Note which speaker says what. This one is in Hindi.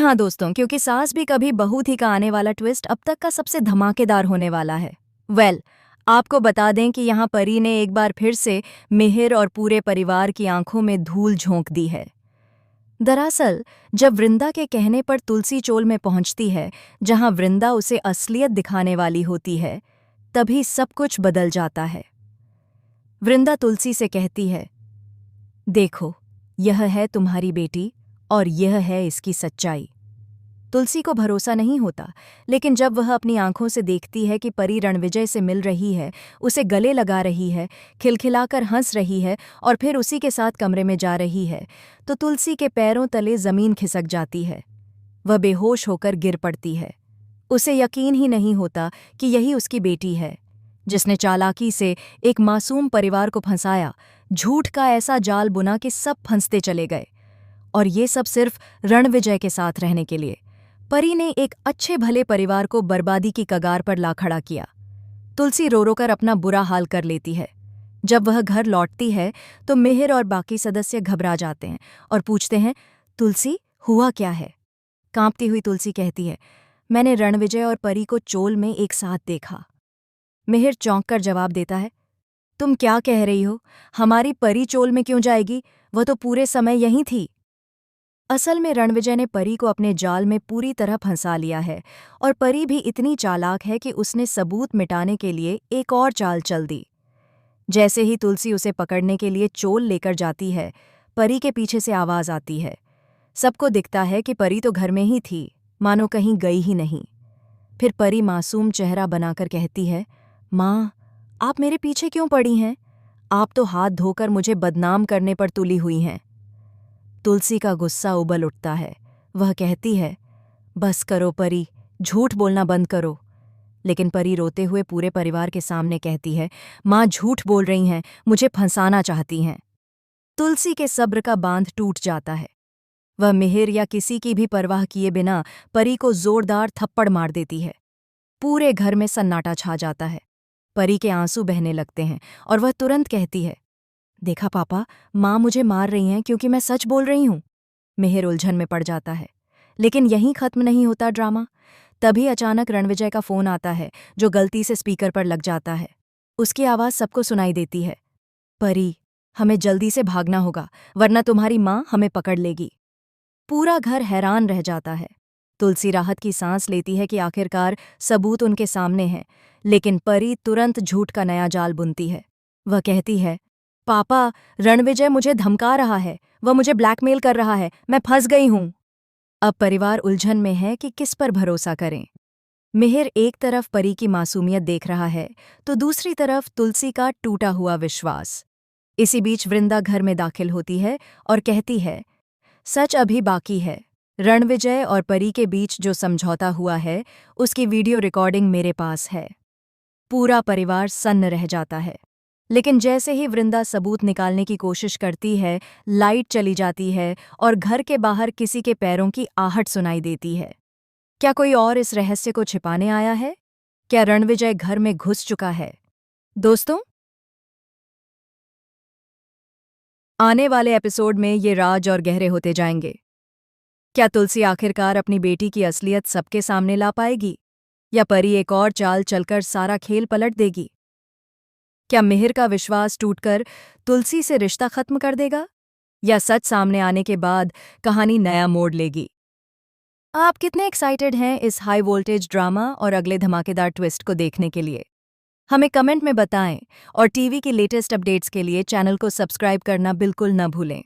Speaker 1: हाँ दोस्तों, क्योंकि सास भी कभी बहू थी का आने वाला ट्विस्ट अब तक का सबसे धमाकेदार होने वाला है। आपको बता दें कि यहाँ परी ने एक बार फिर से मिहिर और पूरे परिवार की आंखों में धूल झोंक दी है। दरअसल जब वृंदा के कहने पर तुलसी चोल में पहुंचती है, जहां वृंदा उसे असलियत दिखाने वाली होती है, तभी सब कुछ बदल जाता है। वृंदा तुलसी से कहती है, देखो, यह है तुम्हारी बेटी और यह है इसकी सच्चाई। तुलसी को भरोसा नहीं होता, लेकिन जब वह अपनी आंखों से देखती है कि परी रणविजय से मिल रही है, उसे गले लगा रही है, खिलखिलाकर हंस रही है और फिर उसी के साथ कमरे में जा रही है, तो तुलसी के पैरों तले जमीन खिसक जाती है। वह बेहोश होकर गिर पड़ती है। उसे यकीन ही नहीं होता कि यही उसकी बेटी है, जिसने चालाकी से एक मासूम परिवार को फंसाया, झूठ का ऐसा जाल बुना कि सब फंसते चले गए। और ये सब सिर्फ रणविजय के साथ रहने के लिए। परी ने एक अच्छे भले परिवार को बर्बादी की कगार पर ला खड़ा किया। तुलसी रो रो कर अपना बुरा हाल कर लेती है। जब वह घर लौटती है तो मिहिर और बाकी सदस्य घबरा जाते हैं और पूछते हैं, तुलसी, हुआ क्या है? कांपती हुई तुलसी कहती है, मैंने रणविजय और परी को चोल में एक साथ देखा। मिहिर चौंक कर जवाब देता है, तुम क्या कह रही हो? हमारी परी चोल में क्यों जाएगी? वह तो पूरे समय यहीं थी। असल में रणविजय ने परी को अपने जाल में पूरी तरह फंसा लिया है और परी भी इतनी चालाक है कि उसने सबूत मिटाने के लिए एक और चाल चल दी। जैसे ही तुलसी उसे पकड़ने के लिए चोल लेकर जाती है, परी के पीछे से आवाज आती है। सबको दिखता है कि परी तो घर में ही थी, मानो कहीं गई ही नहीं। फिर परी मासूम चेहरा बनाकर कहती है, माँ, आप मेरे पीछे क्यों पड़ी हैं? आप तो हाथ धोकर मुझे बदनाम करने पर तुली हुई हैं। तुलसी का गुस्सा उबल उठता है। वह कहती है, बस करो परी, झूठ बोलना बंद करो। लेकिन परी रोते हुए पूरे परिवार के सामने कहती है, माँ झूठ बोल रही हैं, मुझे फंसाना चाहती हैं। तुलसी के सब्र का बांध टूट जाता है। वह मिहिर या किसी की भी परवाह किए बिना परी को जोरदार थप्पड़ मार देती है। पूरे घर में सन्नाटा छा जाता है। परी के आंसू बहने लगते हैं और वह तुरंत कहती है, देखा पापा, माँ मुझे मार रही हैं क्योंकि मैं सच बोल रही हूँ। मिहिर उलझन में पड़ जाता है। लेकिन यहीं खत्म नहीं होता ड्रामा। तभी अचानक रणविजय का फोन आता है, जो गलती से स्पीकर पर लग जाता है। उसकी आवाज़ सबको सुनाई देती है, परी, हमें जल्दी से भागना होगा, वरना तुम्हारी माँ हमें पकड़ लेगी। पूरा घर हैरान रह जाता है। तुलसी राहत की सांस लेती है कि आखिरकार सबूत उनके सामने है, लेकिन परी तुरंत झूठ का नया जाल बुनती है। वह कहती है, पापा, रणविजय मुझे धमका रहा है, वह मुझे ब्लैकमेल कर रहा है, मैं फंस गई हूं। अब परिवार उलझन में है कि किस पर भरोसा करें। मिहिर एक तरफ परी की मासूमियत देख रहा है, तो दूसरी तरफ तुलसी का टूटा हुआ विश्वास। इसी बीच वृंदा घर में दाखिल होती है और कहती है, सच अभी बाकी है। रणविजय और परी के बीच जो समझौता हुआ है, उसकी वीडियो रिकॉर्डिंग मेरे पास है। पूरा परिवार सन्न रह जाता है। लेकिन जैसे ही वृंदा सबूत निकालने की कोशिश करती है, लाइट चली जाती है और घर के बाहर किसी के पैरों की आहट सुनाई देती है। क्या कोई और इस रहस्य को छिपाने आया है? क्या रणविजय घर में घुस चुका है? दोस्तों, आने वाले एपिसोड में ये राज और गहरे होते जाएंगे। क्या तुलसी आखिरकार अपनी बेटी की असलियत सबके सामने ला पाएगी, या परी एक और चाल चलकर सारा खेल पलट देगी? क्या मिहिर का विश्वास टूटकर तुलसी से रिश्ता खत्म कर देगा, या सच सामने आने के बाद कहानी नया मोड़ लेगी? आप कितने एक्साइटेड हैं इस हाई वोल्टेज ड्रामा और अगले धमाकेदार ट्विस्ट को देखने के लिए? हमें कमेंट में बताएं और टीवी की लेटेस्ट अपडेट्स के लिए चैनल को सब्सक्राइब करना बिल्कुल न भूलें।